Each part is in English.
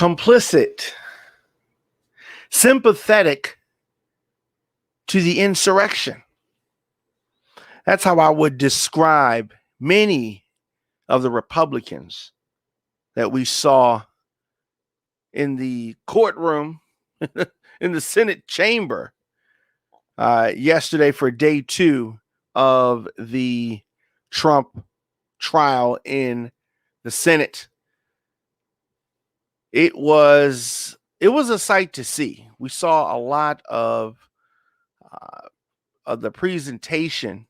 complicit, sympathetic to the insurrection. That's how I would describe many of the Republicans that we saw in the courtroom, in the Senate chamber yesterday for day 2 of the Trump trial in the Senate. It was a sight to see. We saw a lot of the presentation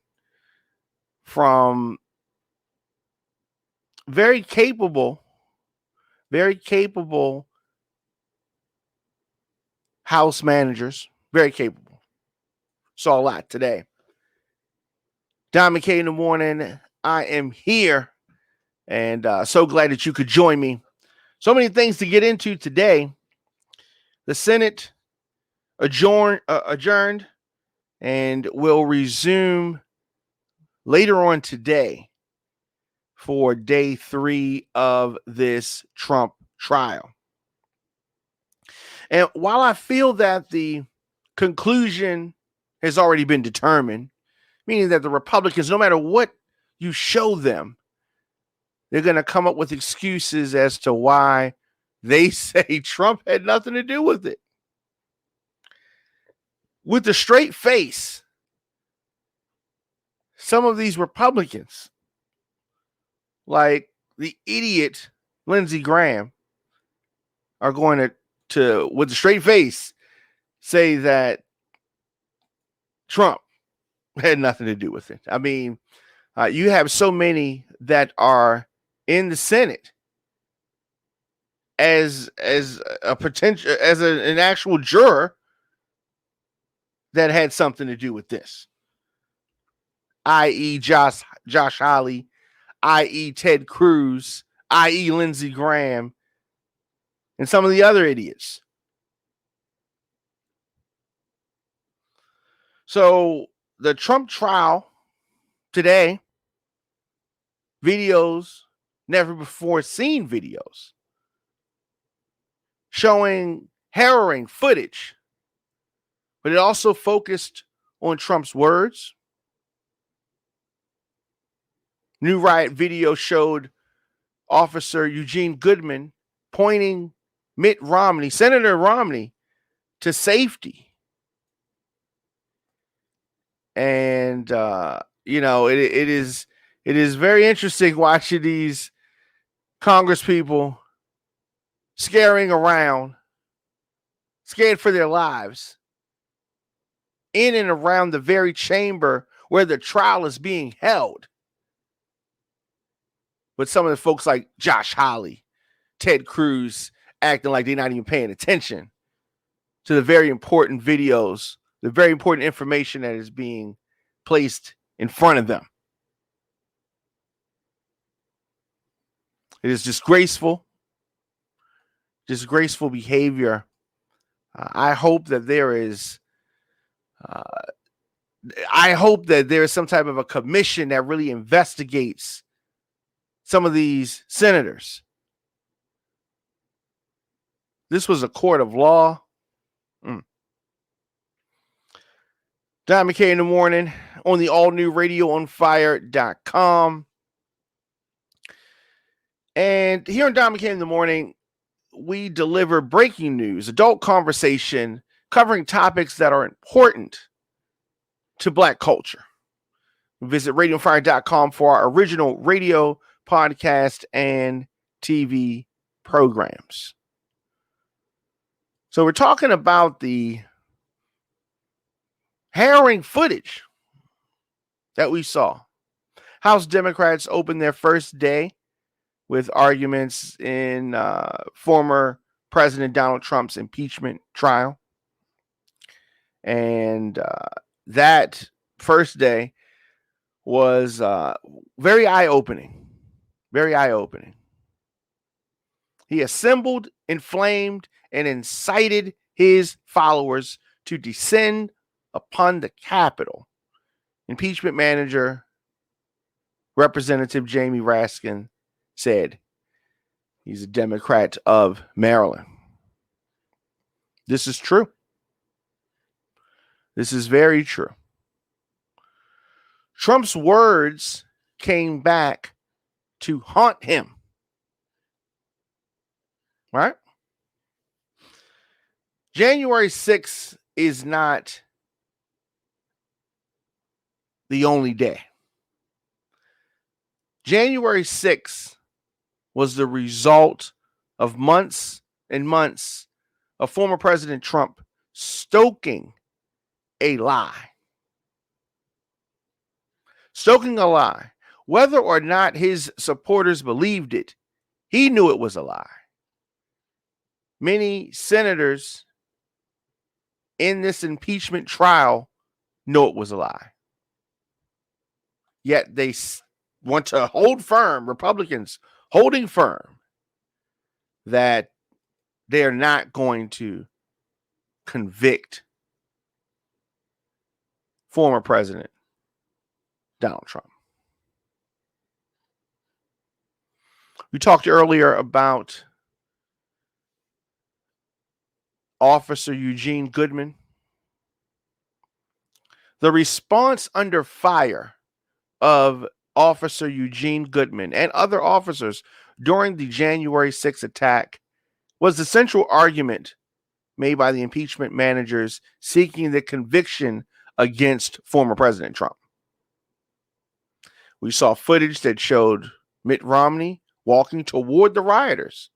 from very capable House managers, very capable. Saw a lot today. Don McKay in the morning. I am here, and so glad that you could join me. So many things to get into today. The Senate adjourned and will resume later on today for day 3 of this Trump trial. And while I feel that the conclusion has already been determined, meaning that the Republicans, no matter what you show them, they're going to come up with excuses as to why they say Trump had nothing to do with it. With a straight face, some of these Republicans, like the idiot Lindsey Graham, are going to with a straight face, say that Trump had nothing to do with it. I mean, you have so many that are in the Senate as a potential, as an actual juror that had something to do with this, i.e. Josh Hawley, i.e. Ted Cruz, i.e. Lindsey Graham, and some of the other idiots. So the Trump trial today, videos, never before seen videos, showing harrowing footage, but it also focused on Trump's words. New riot video showed Officer Eugene Goodman pointing Mitt Romney, Senator Romney, to safety. And, it is very interesting watching these Congress people scaring around, scared for their lives, in and around the very chamber where the trial is being held. But some of the folks like Josh Hawley, Ted Cruz, acting like they're not even paying attention to the very important videos, the very important information that is being placed in front of them. It is disgraceful behavior. I hope that there is some type of a commission that really investigates some of these senators. This was a court of law. Don McKay in the morning on the all-new radioonfire.com. And here on Don McKay in the morning, we deliver breaking news, adult conversation, covering topics that are important to Black culture. Visit radioonfire.com for our original radio, podcast, and TV programs. So we're talking about the harrowing footage that we saw. House Democrats opened their first day with arguments in former President Donald Trump's impeachment trial. And that first day was very eye-opening. Very eye-opening. He assembled, inflamed, and incited his followers to descend upon the Capitol. Impeachment manager, Representative Jamie Raskin, said, He's a Democrat of Maryland. This is true. This is very true. Trump's words came back to haunt him. Right? January 6th is not the only day. January 6th was the result of months and months of former President Trump stoking a lie. Stoking a lie. Whether or not his supporters believed it, he knew it was a lie. Many senators in this impeachment trial know it was a lie. Yet they want to hold firm, Republicans holding firm, that they are not going to convict former President Donald Trump. We talked earlier about Officer Eugene Goodman. The response under fire of Officer Eugene Goodman and other officers during the January 6th attack was the central argument made by the impeachment managers seeking the conviction against former President Trump. We saw footage that showed Mitt Romney walking toward the rioters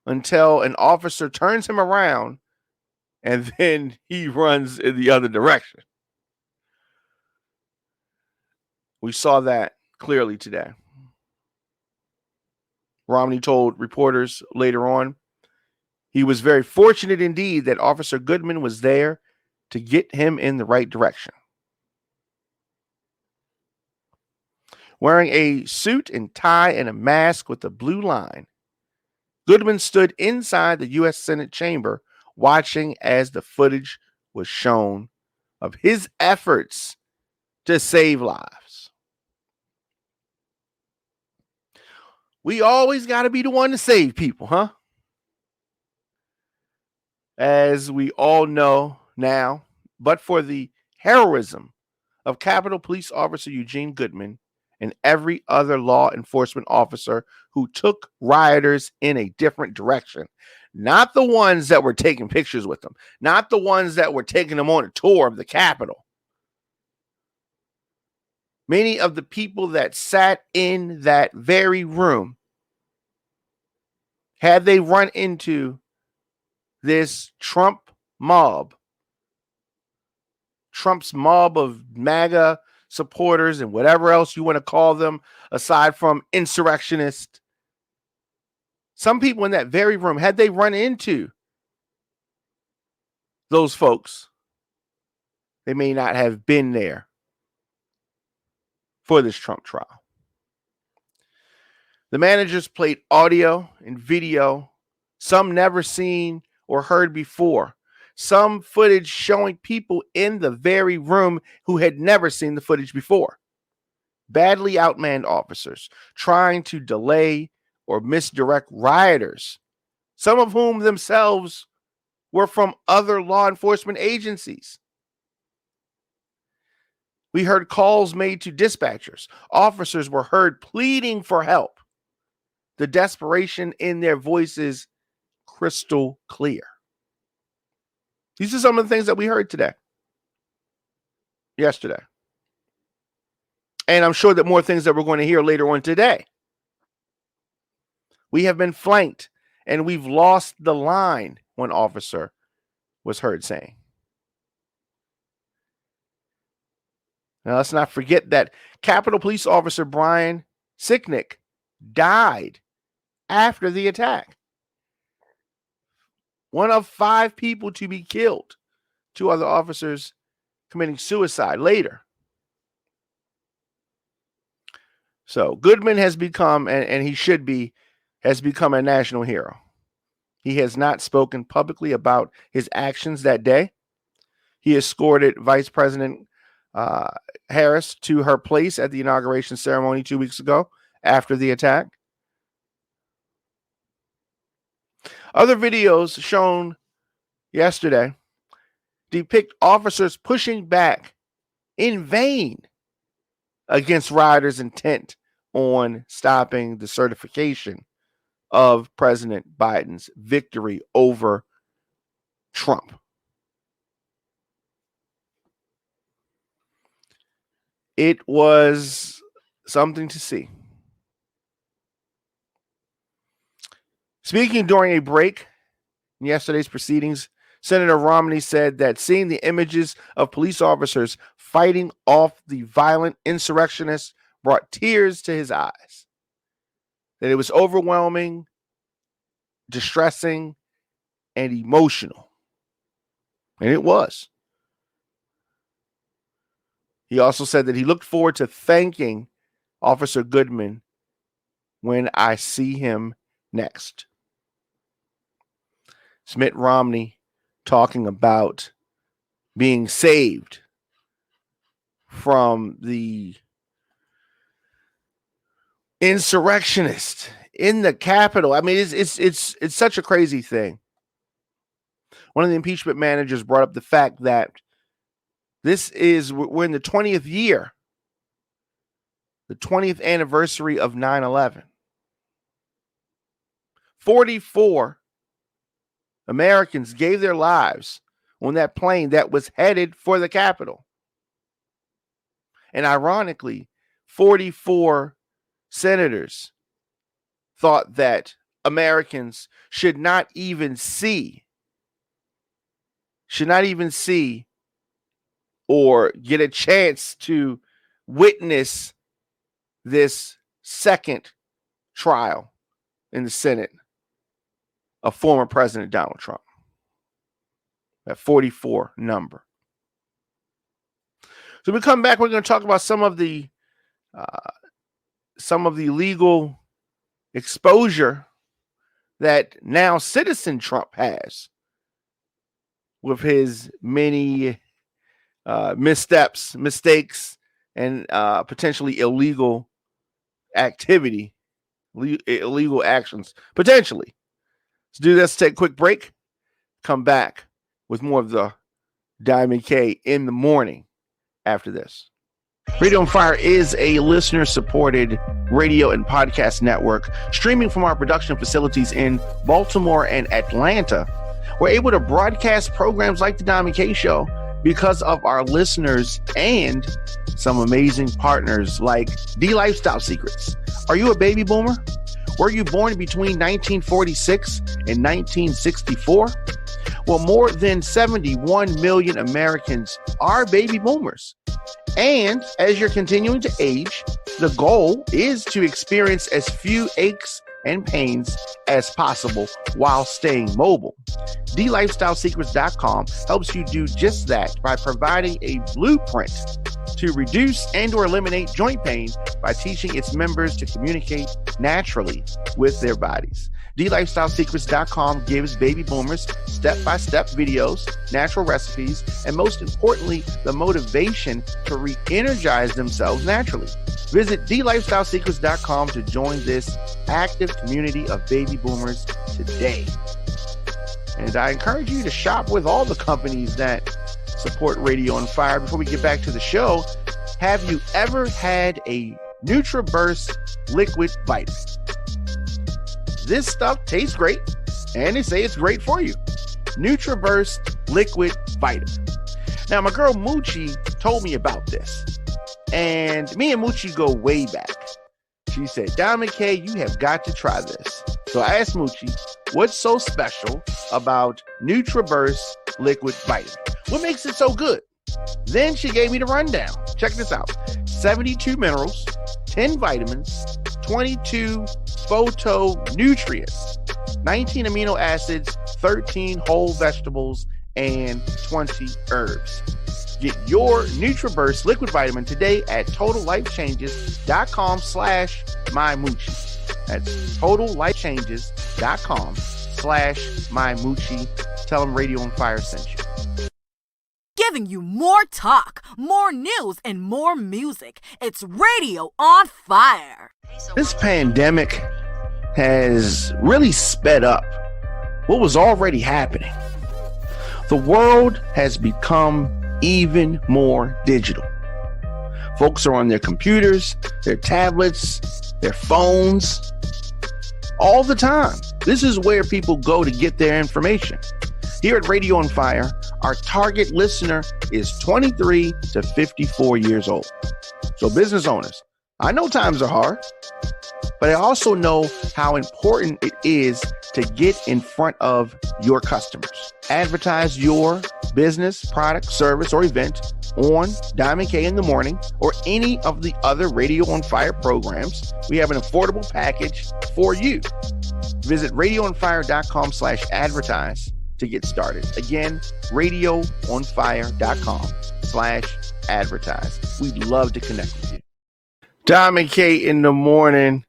until an officer turns him around and then he runs in the other direction. We saw that clearly today. Romney told reporters later on he was very fortunate indeed that Officer Goodman was there to get him in the right direction. Wearing a suit and tie and a mask with a blue line, Goodman stood inside the U.S. Senate chamber watching as the footage was shown of his efforts to save lives. We always got to be the one to save people, huh? As we all know now, but for the heroism of Capitol Police Officer Eugene Goodman and every other law enforcement officer who took rioters in a different direction, not the ones that were taking pictures with them, not the ones that were taking them on a tour of the Capitol. Many of the people that sat in that very room, had they run into this Trump mob, Trump's mob of MAGA supporters and whatever else you want to call them, aside from insurrectionists, some people in that very room, had they run into those folks, they may not have been there for this Trump trial. The managers played audio and video, some never seen or heard before. Some footage showing people in the very room who had never seen the footage before. Badly outmanned officers trying to delay or misdirect rioters, some of whom themselves were from other law enforcement agencies. We heard calls made to dispatchers. Officers were heard pleading for help. The desperation in their voices crystal clear. These are some of the things that we heard yesterday. And I'm sure that more things that we're going to hear later on today. We have been flanked and we've lost the line, one officer was heard saying. Now, let's not forget that Capitol Police Officer Brian Sicknick died after the attack. One of 5 people to be killed. 2 other officers committing suicide later. So Goodman has become, and he should be, has become a national hero. He has not spoken publicly about his actions that day. He escorted Vice President Harris to her place at the inauguration ceremony 2 weeks ago after the attack. Other videos shown yesterday depict officers pushing back in vain against rioters' intent on stopping the certification of President Biden's victory over Trump. It was something to see. Speaking during a break in yesterday's proceedings, Senator Romney said that seeing the images of police officers fighting off the violent insurrectionists brought tears to his eyes. That it was overwhelming, distressing, and emotional. And it was. He also said that he looked forward to thanking Officer Goodman when I see him next. Mitt Romney talking about being saved from the insurrectionist in the Capitol. I mean, it's such a crazy thing. One of the impeachment managers brought up the fact that we're in the 20th year, the 20th anniversary of 9/11. 44 Americans gave their lives on that plane that was headed for the Capitol. And ironically, 44 senators thought that Americans should not even see or get a chance to witness this second trial in the Senate of former President Donald Trump. That 44 number. So when we come back, we're going to talk about some of the legal exposure that now citizen Trump has with his many mistakes, and potentially illegal activity, illegal actions, potentially. Let's do this, take a quick break, come back with more of the Diamond K in the morning after this. Radio on Fire is a listener-supported radio and podcast network streaming from our production facilities in Baltimore and Atlanta. We're able to broadcast programs like the Diamond K Show because of our listeners and some amazing partners like The Lifestyle Secrets. Are you a baby boomer? Were you born between 1946 and 1964? Well, more than 71 million Americans are baby boomers. And as you're continuing to age, the goal is to experience as few aches and pains as possible while staying mobile. TheLifestyleSecrets.com helps you do just that by providing a blueprint to reduce and or eliminate joint pain by teaching its members to communicate naturally with their bodies. TheLifestyleSecrets.com gives baby boomers step-by-step videos, natural recipes, and most importantly, the motivation to re-energize themselves naturally. Visit TheLifestyleSecrets.com to join this active community of baby boomers today. And I encourage you to shop with all the companies that support Radio on Fire. Before we get back to the show, have you ever had a NutriBurst liquid vitamin? This stuff tastes great, and they say it's great for you. NutriBurst liquid vitamin. Now, my girl Moochie told me about this, and me and Moochie go way back. She said, Diamond K, you have got to try this. So I asked Moochie, what's so special about NutriBurst liquid vitamin? What makes it so good? Then she gave me the rundown. Check this out. 72 minerals, 10 vitamins, 22 phytonutrients, 19 amino acids, 13 whole vegetables, and 20 herbs. Get your NutriBurst liquid vitamin today at totallifechanges.com/mymoochie. That's totallifechanges.com/mymoochie. Tell them Radio on Fire sent you. Giving you more talk, more news, and more music. It's Radio on Fire. This pandemic has really sped up what was already happening. The world has become even more digital. Folks are on their computers, their tablets, their phones, all the time. This is where people go to get their information. Here at Radio on Fire, our target listener is 23 to 54 years old. So business owners, I know times are hard, but I also know how important it is to get in front of your customers. Advertise your business, product, service, or event on Diamond K in the Morning or any of the other Radio on Fire programs. We have an affordable package for you. Visit radioonfire.com/advertise to get started. Again, radioonfire.com/advertise. We'd love to connect with you. Diamond K in the Morning.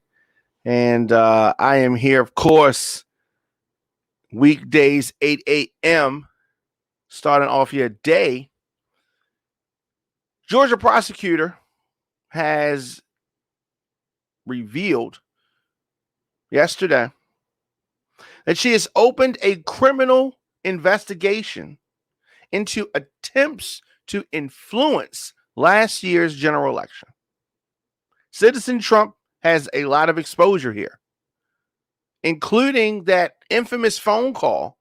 And I am here, of course, weekdays, 8 a.m., starting off your day. Georgia prosecutor has revealed yesterday that she has opened a criminal investigation into attempts to influence last year's general election. Citizen Trump has a lot of exposure here, including that infamous phone call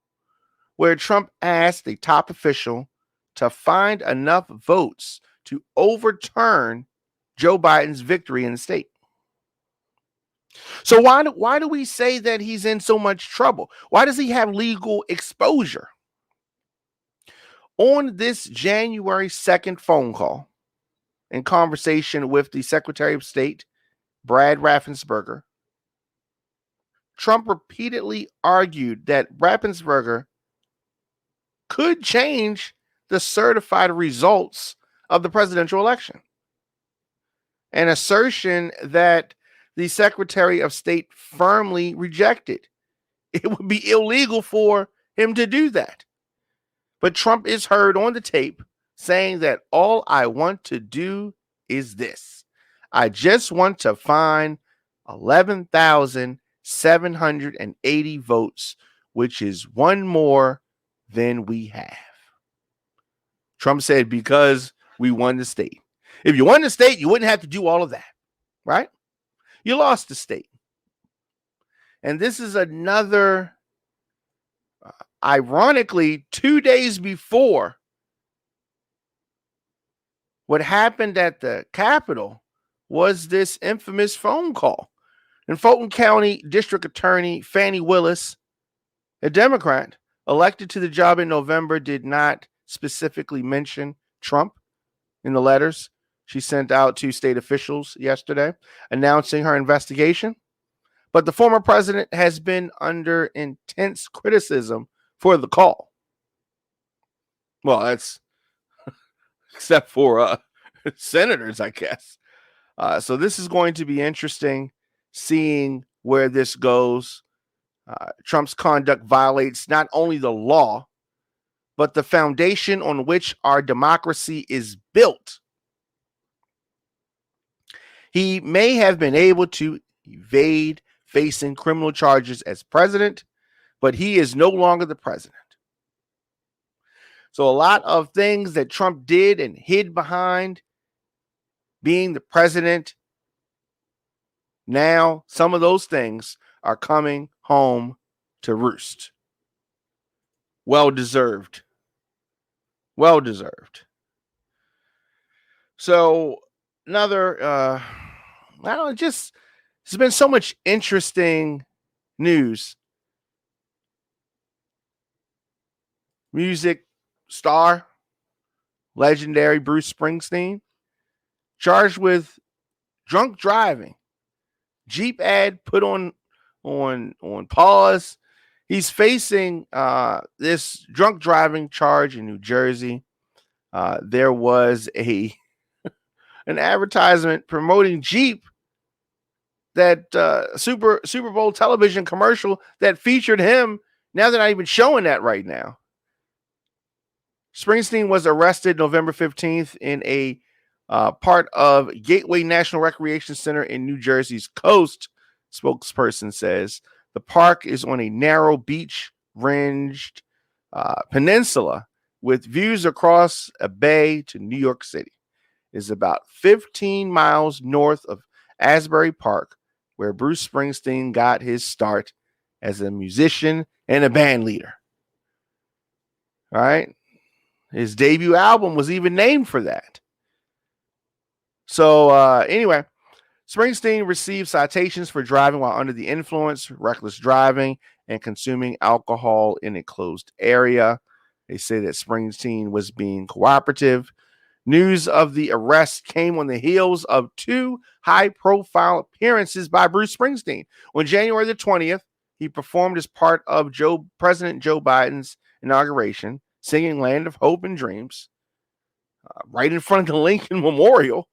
where Trump asked a top official to find enough votes to overturn Joe Biden's victory in the state. So why do we say that he's in so much trouble? Why does he have legal exposure? On this January 2nd phone call, in conversation with the Secretary of State, Brad Raffensperger, Trump repeatedly argued that Raffensperger could change the certified results of the presidential election. An assertion that the Secretary of State firmly rejected. It would be illegal for him to do that. But Trump is heard on the tape saying that all I want to do is this. I just want to find 11,780 votes, which is one more than we have. Trump said, because we won the state. If you won the state, you wouldn't have to do all of that, right? You lost the state. And this is another, ironically, 2 days before what happened at the Capitol was this infamous phone call. And Fulton County District Attorney Fannie Willis, a Democrat, elected to the job in November, did not specifically mention Trump in the letters she sent out to state officials yesterday, announcing her investigation. But the former president has been under intense criticism for the call. Well, that's except for senators, I guess. So this is going to be interesting, seeing where this goes. Trump's conduct violates not only the law, but the foundation on which our democracy is built. He may have been able to evade facing criminal charges as president, but he is no longer the president. So a lot of things that Trump did and hid behind being the president, now some of those things are coming home to roost. Well deserved. Well deserved. So another, there's been so much interesting news. Music star, legendary Bruce Springsteen, charged with drunk driving. Jeep ad put on pause. He's facing this drunk driving charge in New Jersey. There was an advertisement promoting Jeep, that Super Bowl television commercial that featured him. Now they're not even showing that right now. Springsteen was arrested November 15th in a part of Gateway National Recreation Center in New Jersey's coast. Spokesperson says the park is on a narrow beach ringed peninsula with views across a bay to New York City. It's about 15 miles north of Asbury Park, where Bruce Springsteen got his start as a musician and a band leader. All right. His debut album was even named for that. So anyway, Springsteen received citations for driving while under the influence, reckless driving, and consuming alcohol in a closed area. They say that Springsteen was being cooperative. News of the arrest came on the heels of two high-profile appearances by Bruce Springsteen. On January the 20th, he performed as part of President Joe Biden's inauguration, singing Land of Hope and Dreams, right in front of the Lincoln Memorial.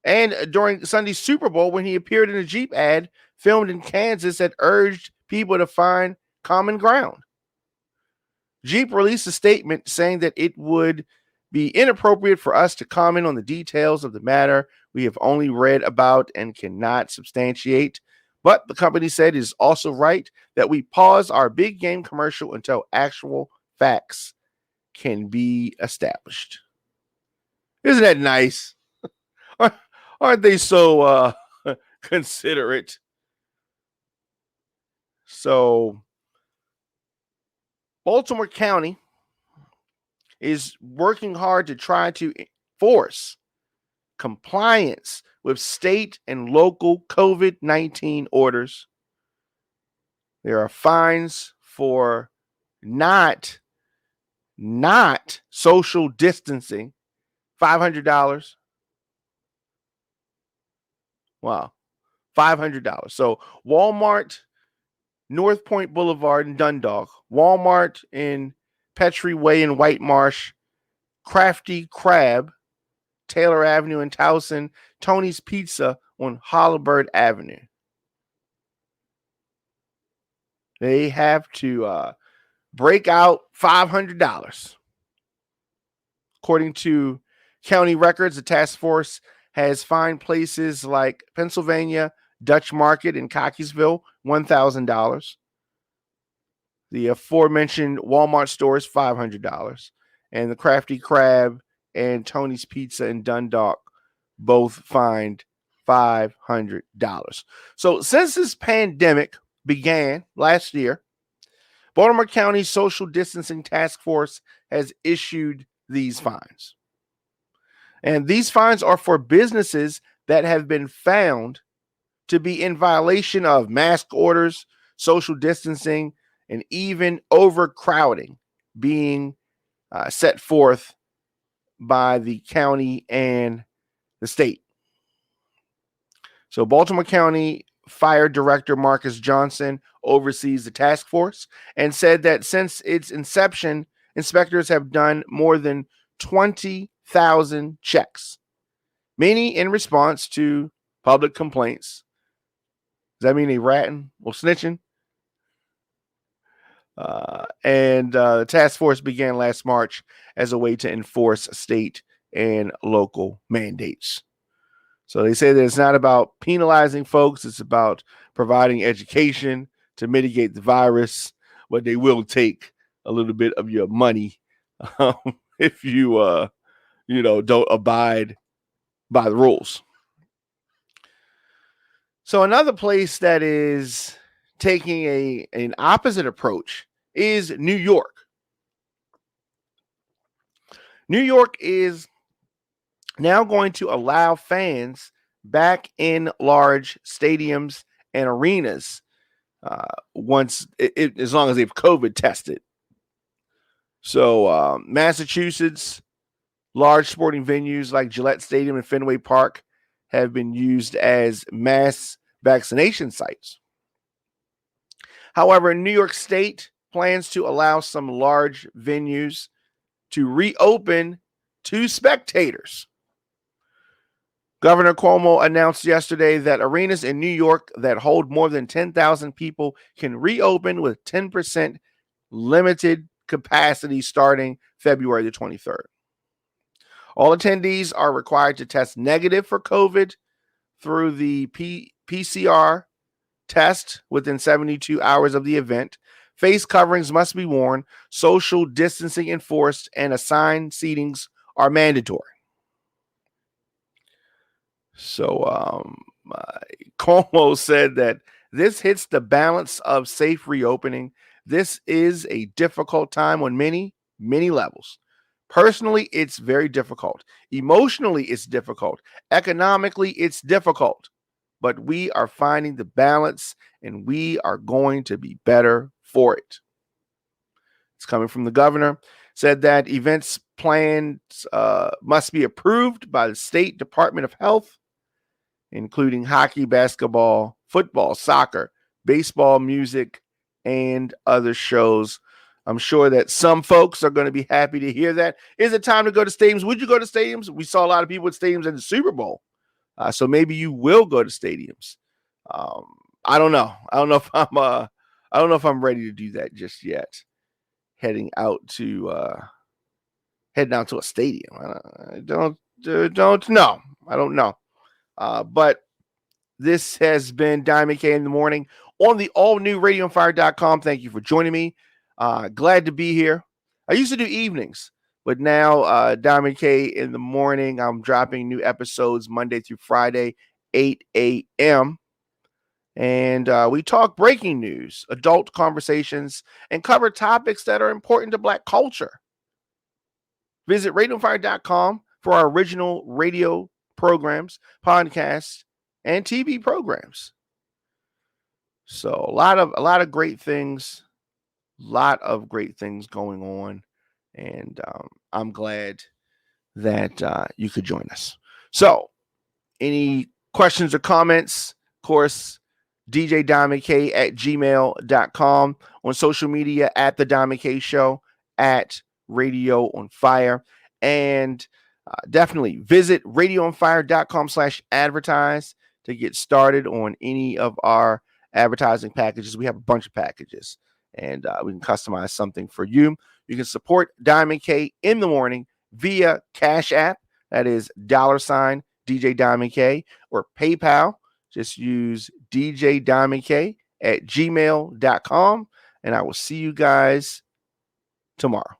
And during Sunday's Super Bowl, when he appeared in a Jeep ad filmed in Kansas that urged people to find common ground. Jeep released a statement saying that it would be inappropriate for us to comment on the details of the matter we have only read about and cannot substantiate. But the company said it is also right that we pause our big game commercial until actual facts can be established. Isn't that nice? Aren't they so considerate? So, Baltimore County is working hard to try to enforce compliance with state and local COVID-19 orders. There are fines for not social distancing, $500. Wow, $500. So Walmart, North Point Boulevard in Dundalk, Walmart in Petrie Way in White Marsh, Crafty Crab, Taylor Avenue in Towson, Tony's Pizza on Holabird Avenue. They have to break out $500. According to county records, the task force has fined places like Pennsylvania Dutch Market in Cockeysville $1,000. The aforementioned Walmart stores $500, and the Crafty Crab and Tony's Pizza in Dundalk both fined $500. So since this pandemic began last year, Baltimore County Social Distancing Task Force has issued these fines. And these fines are for businesses that have been found to be in violation of mask orders, social distancing, and even overcrowding being set forth by the county and the state. So Baltimore County Fire Director Marcus Johnson oversees the task force and said that since its inception, inspectors have done more than 20,000 checks, many in response to public complaints. Does that mean they ratting or snitching? And the task force began last March as a way to enforce state and local mandates. So they say that it's not about penalizing folks. It's about providing education to mitigate the virus, but they will take a little bit of your money if you, don't abide by the rules. So another place that is taking an opposite approach is New York. New York is now going to allow fans back in large stadiums and arenas once, as long as they've COVID tested. So Massachusetts, large sporting venues like Gillette Stadium and Fenway Park have been used as mass vaccination sites. However, New York State plans to allow some large venues to reopen to spectators. Governor Cuomo announced yesterday that arenas in New York that hold more than 10,000 people can reopen with 10% limited capacity starting February the 23rd. All attendees are required to test negative for COVID through the PCR test within 72 hours of the event. Face coverings must be worn, social distancing enforced, and assigned seatings are mandatory. So Cuomo said that this hits the balance of safe reopening. This is a difficult time on many, many levels. Personally, it's very difficult. Emotionally, it's difficult. Economically, it's difficult. But we are finding the balance and we are going to be better for it. It's coming from the governor. Said that events plans must be approved by the State Department of Health, including hockey, basketball, football, soccer, baseball, music, and other shows. I'm sure that some folks are going to be happy to hear that. Is it time to go to stadiums? Would you go to stadiums? We saw a lot of people at stadiums in the Super Bowl. So maybe you will go to stadiums. I don't know. I don't know if I'm ready to do that just yet. Heading out to a stadium. I don't know. I don't know. But this has been Diamond K in the morning on the all-new radioonfire.com. Thank you for joining me. Glad to be here. I used to do evenings, but now Diamond K in the morning. I'm dropping new episodes Monday through Friday, 8 a.m. And we talk breaking news, adult conversations, and cover topics that are important to Black culture. Visit radioonfire.com for our original radio programs, podcasts, and TV programs. So a lot of great things, going on, and I'm glad that you could join us. So, any questions or comments? Of course, djdiamondk@gmail.com, on social media at the Diamond K Show, at Radio on Fire, and definitely visit radioonfire.com/advertise to get started on any of our advertising packages. We have a bunch of packages, and we can customize something for you. You can support Diamond K in the morning via Cash App, that is $DJ Diamond K, or PayPal. Just use djdiamondk@gmail.com, and I will see you guys tomorrow.